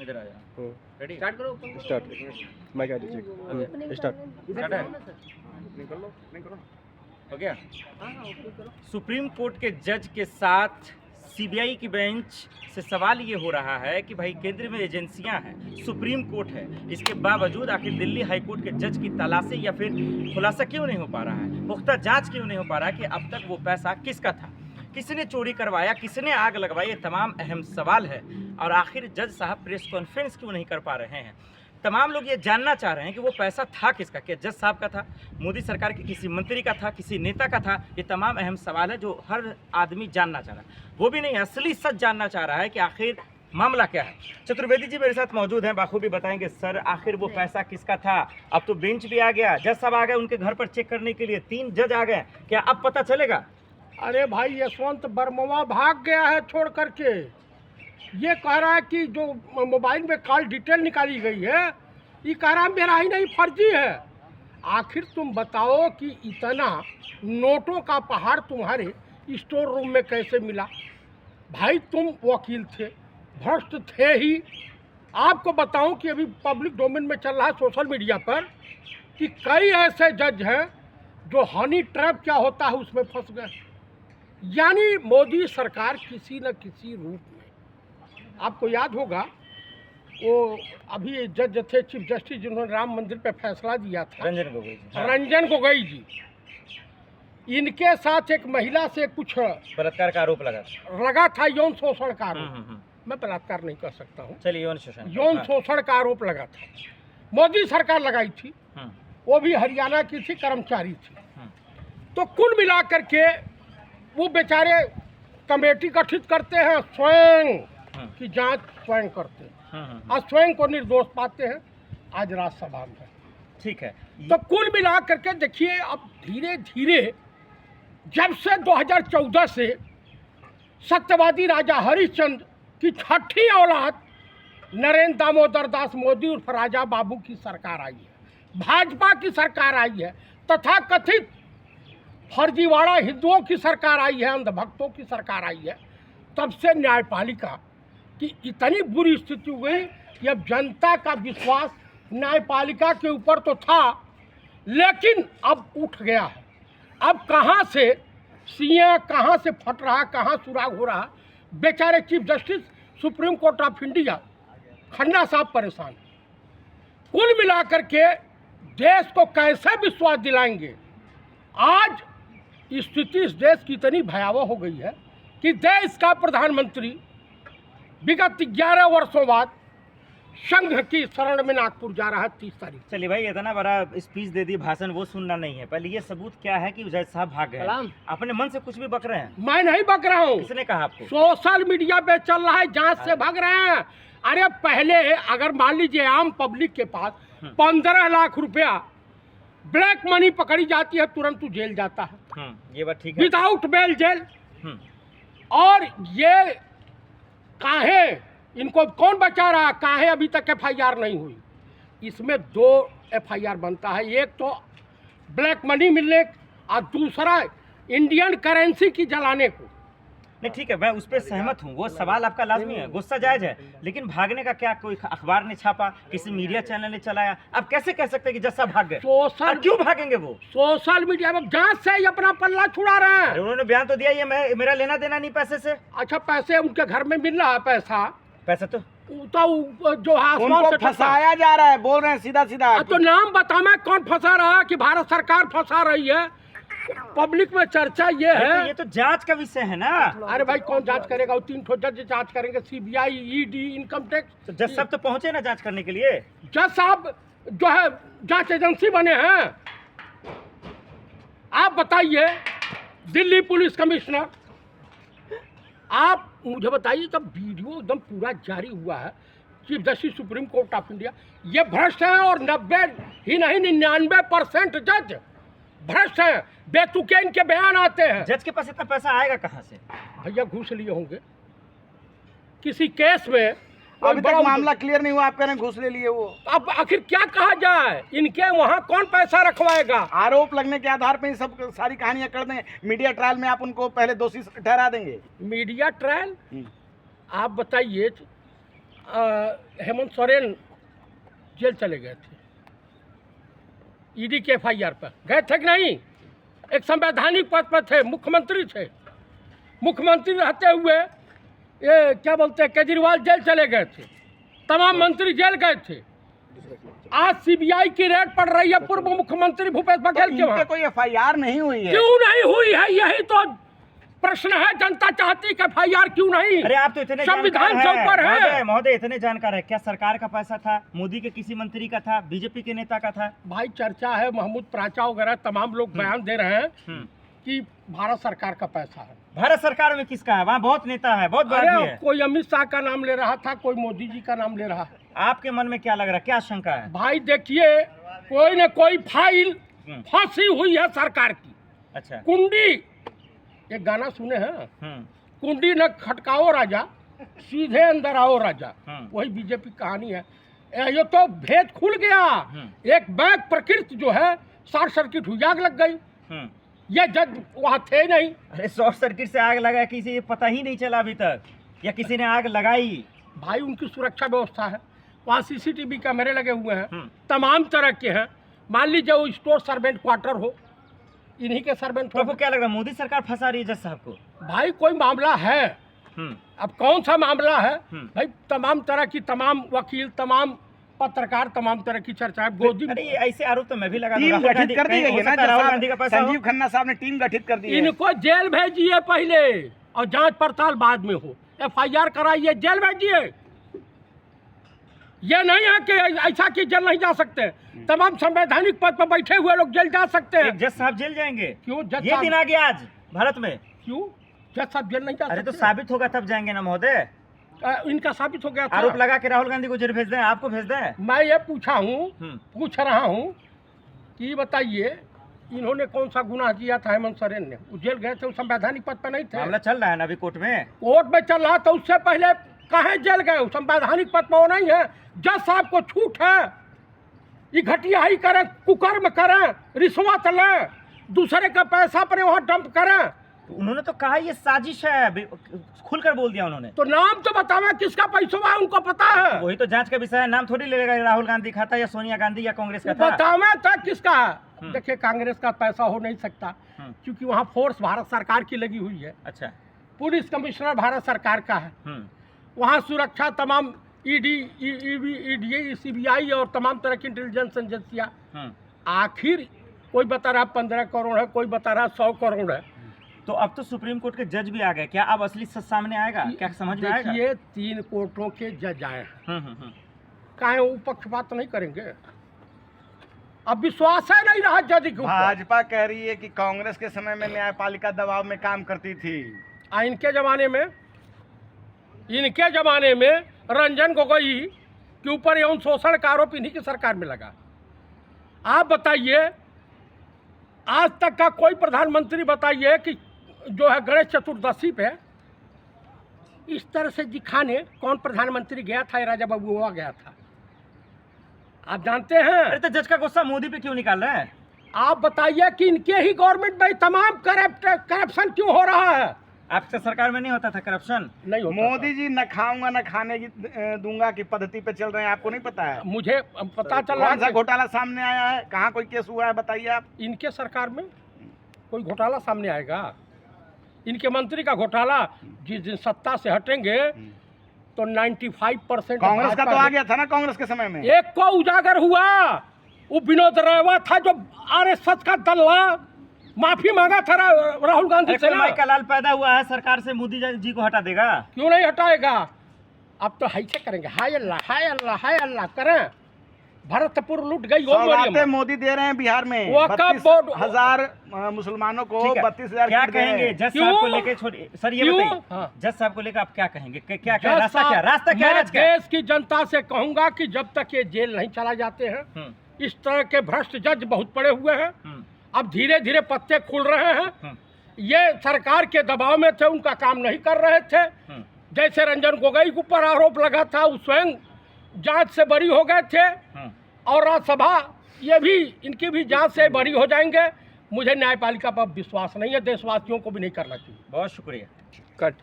इधर आ जाओ। Ready, start करो। स्टार्ट माइक आ दीजिए स्टार्ट। स्टार्ट है, हो गया। सुप्रीम कोर्ट के जज के साथ सीबीआई की बेंच से सवाल ये हो रहा है कि भाई केंद्र में एजेंसियां हैं, सुप्रीम कोर्ट है, इसके बावजूद आखिर दिल्ली हाई कोर्ट के जज की तलाशी या फिर खुलासा क्यों नहीं हो पा रहा है, पुख्ता जांच क्यों नहीं हो पा रहा है कि अब तक वो पैसा किसका था, किसने चोरी करवाया, किसने आग लगवाई। ये तमाम अहम सवाल है। और आखिर जज साहब प्रेस कॉन्फ्रेंस क्यों नहीं कर पा रहे हैं। तमाम लोग ये जानना चाह रहे हैं कि वो पैसा था किसका, क्या जज साहब का था, मोदी सरकार के किसी मंत्री का था, किसी नेता का था। ये तमाम अहम सवाल है जो हर आदमी जानना चाह रहा है। वो भी नहीं, असली सच जानना चाह रहा है कि आखिर मामला क्या है। चतुर्वेदी जी मेरे साथ मौजूद हैं, बाखूबी बताएंगे सर आखिर वो पैसा किसका था। अब तो बेंच भी आ गया, जज साहब आ गए उनके घर पर चेक करने के लिए, 3 जज आ गए, क्या अब पता चलेगा। अरे भाई यशवंत वर्मा भाग गया है छोड़ करके। ये कह रहा है कि जो मोबाइल में कॉल डिटेल निकाली गई है, ये कह रहा है मेरा ही नहीं, फर्जी है। आखिर तुम बताओ कि इतना नोटों का पहाड़ तुम्हारे स्टोर रूम में कैसे मिला। भाई तुम वकील थे, भ्रष्ट थे ही। आपको बताऊं कि अभी पब्लिक डोमेन में चल रहा है सोशल मीडिया पर कि कई ऐसे जज हैं जो हनी ट्रैप क्या होता है उसमें फंस गए। यानी मोदी सरकार किसी न किसी रूप में, आपको याद होगा वो अभी जज थे चीफ जस्टिस जिन्होंने राम मंदिर पे फैसला दिया था, रंजन गोगोई जी, इनके साथ एक महिला से कुछ बलात्कार का आरोप लगा था, यौन शोषण का आरोप। मैं बलात्कार नहीं कर सकता हूँ, चलिए यौन शोषण, यौन शोषण का आरोप लगा था। मोदी सरकार लगाई थी, वो भी हरियाणा की थी, कर्मचारी थी। तो कुल मिलाकर के वो बेचारे कमेटी गठित करते हैं, स्वयं की जांच स्वयं करते हैं और स्वयं को निर्दोष पाते हैं। आज राज्यसभा में ठीक है। तो कुल मिला करके देखिए अब धीरे धीरे जब से 2014 से सत्यवादी राजा हरिश्चंद्र की छठी औलाद नरेंद्र दामोदर दास मोदी उर्फ राजा बाबू की सरकार आई है, भाजपा की सरकार आई है, तथा कथित फर्जीवाड़ा हिंदुओं की सरकार आई है, अंधभक्तों की सरकार आई है, तब से न्यायपालिका की इतनी बुरी स्थिति हुई कि अब जनता का विश्वास न्यायपालिका के ऊपर तो था, लेकिन अब उठ गया है। अब कहाँ से सीए कहाँ से फट रहा, कहाँ सुराग हो रहा। बेचारे chief justice supreme court of India Khanna साहब परेशान। कुल मिलाकर के देश को कैसे विश्वास दिलाएंगे। आज स्थिति इस देश की इतनी भयावह हो गई है कि देश का प्रधानमंत्री विगत 11 वर्षों बाद संघ की शरण में नागपुर जा रहा है 30 तारीख। चलिए भाई, इतना बड़ा स्पीच दे दी, भाषण, वो सुनना नहीं है। पहले ये सबूत क्या है कि जज साहब भाग गए। अपने मन से कुछ भी बक रहे हैं। मैं नहीं बक रहा हूँ। किसने कहा आपको? सोशल मीडिया पे चल रहा है, जांच से भाग रहे हैं। अरे पहले अगर मान लीजिए आम पब्लिक के पास 15 लाख रुपया ब्लैक मनी पकड़ी जाती है, तुरंत तू जेल जाता है। ये बात ठीक है, विदाउट बेल जेल। और ये काहे इनको कौन बचा रहा, काहे अभी तक FIR नहीं हुई। इसमें 2 FIR बनता है, एक तो ब्लैक मनी मिलने और दूसरा इंडियन करेंसी की जलाने को। नहीं ठीक है, मैं उस पर सहमत हूँ, वो सवाल आपका लाजमी है, गुस्सा जायज है, लेकिन भागने का क्या कोई अखबार ने छापा, किसी मीडिया चैनल ने चलाया। अब कैसे कह सकते हैं कि जज साहब भाग गए? क्यों भागेंगे वो? सोशल मीडिया में जांच से ही अपना पल्ला छुड़ा रहे हैं। उन्होंने बयान तो दिया, ये मेरा लेना देना नहीं पैसे से। अच्छा, पैसे उनके घर में मिल रहा है, पैसा तो जो आसमान से फंसाया जा रहा है, बोल रहे हैं सीधा सीधा। तो नाम बता, मैं कौन फंसा रहा है कि भारत सरकार फंसा रही है। पब्लिक में चर्चा ये है, ये तो जांच का विषय है ना। अरे भाई कौन जांच करेगा? 3 ठो जज जांच करेंगे, CBI, ED, इनकम टैक्स। तो जज साहब तो पहुंचे ना जांच करने के लिए। जज साहब जो है जांच एजेंसी बने हैं। आप बताइए, दिल्ली पुलिस कमिश्नर, आप मुझे बताइए, जब वीडियो एकदम पूरा जारी हुआ है, chief justice supreme court of India, ये भ्रष्ट है। और 90 ही नहीं 99% जज भ्रष्ट है, बेतुके इनके बयान आते हैं। जज के पास इतना पैसा आएगा कहाँ से? भैया घूस लिए होंगे किसी केस में। अभी तक मामला क्लियर नहीं हुआ, आप कह रहे हैं घूस ले लिए वो। अब आखिर क्या कहा जाए, इनके वहाँ कौन पैसा रखवाएगा? आरोप लगने के आधार पर ही सब सारी कहानियां कर दें। मीडिया ट्रायल में आप उनको पहले दोषी ठहरा देंगे। Media trial? आप बताइए, हेमंत सोरेन जेल चले गए थे ईडी के FIR पर, गए थे कि नहीं? एक संवैधानिक पद पर थे, मुख्यमंत्री थे, मुख्यमंत्री रहते हुए ये क्या बोलते हैं केजरीवाल जेल चले गए थे, तमाम मंत्री जेल गए थे। आज CBI की रेड पड़ रही है पूर्व मुख्यमंत्री भूपेश बघेल के वहाँ। कोई FIR नहीं हुई है। क्यों नहीं हुई है, यही तो प्रश्न है। जनता चाहती कि FIR क्यों नहीं? अरे आप तो इतने संविधान से ऊपर है। महोदय इतने जानकार है, क्या सरकार का पैसा था, मोदी के किसी मंत्री का था, बीजेपी के नेता का था? भाई चर्चा है, महमूद प्राचा वगैरह तमाम लोग बयान दे रहे हैं कि भारत सरकार का पैसा है। भारत सरकार में किसका है? वहाँ बहुत नेता है, बहुत बड़ा अरे है। कोई अमित शाह का नाम ले रहा था, कोई मोदी जी का नाम ले रहा है। आपके मन में क्या लग रहा है, क्या शंका है? भाई देखिए, कोई न कोई फाइल फंसी हुई है सरकार की। अच्छा। कुंडी, एक गाना सुने हैं, कुंडी न खटकाओ राजा, सीधे अंदर आओ राजा, वही बीजेपी कहानी है। ये तो भेद खुल गया। एक बैग प्रकृति जो है शॉर्ट सर्किट हुई, आग लग गई। ये जज वहाँ थे नहीं। अरे शॉर्ट सर्किट से आग लगा, किसी ये पता ही नहीं चला अभी तक, या किसी ने आग लगाई? भाई उनकी सुरक्षा व्यवस्था है, वहाँ CCTV कैमरे लगे हुए हैं, तमाम तरह के हैं। मान लीजिए वो स्टोर सर्वेंट क्वार्टर हो, इन्हीं के सर्वेंट तो आपको क्या लग रहा है, मोदी सरकार फंसा रही है जज साहब को? भाई कोई मामला है, अब कौन सा मामला है भाई? तमाम तरह की, तमाम वकील, तमाम पत्रकार, तमाम तरह की चर्चाएं गोदी। अरे ये ऐसे आरोप तो मैं भी लगा टीम गठित कर दी गई है ना, राहुल गांधी का पैसा। संजीव खन्ना साहब ने टीम गठित कर दी है। इनको जेल भेजिए पहले और जांच पड़ताल बाद में हो। FIR कराइए, जेल भेजिए। ये नहीं है कि ऐसा कि जेल नहीं जा सकते। तमाम संवैधानिक पद पर बैठे हुए लोग जेल जा सकते हैं। जज साहब जेल जाएंगे? क्यों जज ये दिन आ गया आज भारत में? क्यों जज साहब जेल नहीं जा सकते? अरे तो साबित होगा तब जाएंगे ना महोदय। इनका साबित हो गया था। आरोप लगा के राहुल गांधी को जेल भेज दें, आपको भेज दें? मैं ये पूछ रहा हूँ कि बताइए, इन्होंने कौन सा गुनाह किया था? हेमंत सोरेन ने, वो जेल गए थे, वो संवैधानिक पद पर नहीं थे। मामला चल रहा है ना अभी कोर्ट में? कोर्ट में चल रहा, तो उससे पहले कहाँ जेल गए? संवैधानिक पद पर वो नहीं है। जज साहब को छूट है, ये घटिया ही करें, कुकर्म करें, रिश्वत लें, दूसरे का पैसा अपने वहाँ डंप करें। तो उन्होंने तो कहा ये साजिश है, खुलकर बोल दिया उन्होंने। तो नाम तो बतावे किसका पैसा है, उनको पता है। वही तो जांच का विषय है, नाम थोड़ी ले लेगा राहुल गांधी खाता या सोनिया गांधी या कांग्रेस का था। बतावे था किसका है। देखिए, कांग्रेस का पैसा हो नहीं सकता क्योंकि वहाँ फोर्स भारत सरकार की लगी हुई है। अच्छा। पुलिस कमिश्नर भारत सरकार का है, वहाँ सुरक्षा तमाम ED, CBI और तमाम तरह की इंटेलिजेंस एजेंसियाँ। आखिर कोई बता रहा 15 करोड़ है, कोई बता रहा 100 करोड़ है। तो अब तो सुप्रीम कोर्ट के जज भी आ गए, क्या अब असली सच सामने आएगा? क्या समझ में आएगा? देखिए, 3 कोर्टों के जज आए हैं, काहे वो पक्षपात नहीं करेंगे? अब विश्वास है नहीं रहा जज के ऊपर। भाजपा कह रही है कि कांग्रेस के समय में न्यायपालिका दबाव में काम करती थी। इनके जमाने में रंजन गोगोई के ऊपर यौन शोषण का आरोप इन्हीं की सरकार में लगा। आप बताइए, आज तक का कोई प्रधानमंत्री बताइए कि जो है गणेश चतुर्दशी पे इस तरह से दिखाने कौन प्रधानमंत्री गया था? राजा बाबू हुआ गया था, आप जानते हैं। अरे तो जज का गुस्सा मोदी पे क्यों निकाल रहे हैं? आप बताइए कि इनके ही गवर्नमेंट में तमाम करप्शन क्यों हो रहा है? आपके सरकार में नहीं होता था करप्शन? नहीं होता। मोदी जी न खाऊंगा न खाने की दूंगा की पद्धति पे चल रहे हैं, आपको नहीं पता है? मुझे पता चल रहा कौन सा है। घोटाला सामने आया है, कहाँ कोई केस हुआ है, बताइए आप। इनके सरकार में कोई घोटाला सामने आएगा? इनके मंत्री का घोटाला, जिस दिन सत्ता से हटेंगे तो 95% कांग्रेस का तो आ गया था ना कांग्रेस के समय में। एक को उजागर हुआ, वो विनोद रायवा था जो RSS का दल्ला, माफी मांगा था राहुल गांधी से। माइका लाल पैदा हुआ है सरकार से, मोदी जी को हटा देगा? क्यों नहीं हटाएगा? अब तो ऐसे करेंगे, हाय अल्लाह हाय अल्लाह हाय अल्लाह करें। भरतपुर लूट गई। सौगातें मोदी दे रहे हैं बिहार में, 32,000 मुसलमानों को 32,000। क्या कहेंगे जज साहब को लेके? छोड़िए सर, ये बताइए जज साहब को लेकर आप क्या कहेंगे? क्या रास्ता क्या? मैं देश की जनता से कहूंगा कि जब तक ये जेल नहीं चला जाते हैं, इस तरह के भ्रष्ट जज बहुत पड़े हुए हैं, अब धीरे धीरे पत्ते खुल रहे हैं। ये सरकार के दबाव में थे, उनका काम नहीं कर रहे थे। जैसे रंजन गोगोई के ऊपर आरोप लगा था, वो स्वयं जांच से बरी हो गए थे, और राज्यसभा ये भी इनकी भी जांच से बरी हो जाएंगे। मुझे न्यायपालिका पर विश्वास नहीं है, देशवासियों को भी नहीं करना चाहिए। बहुत शुक्रिया। कट।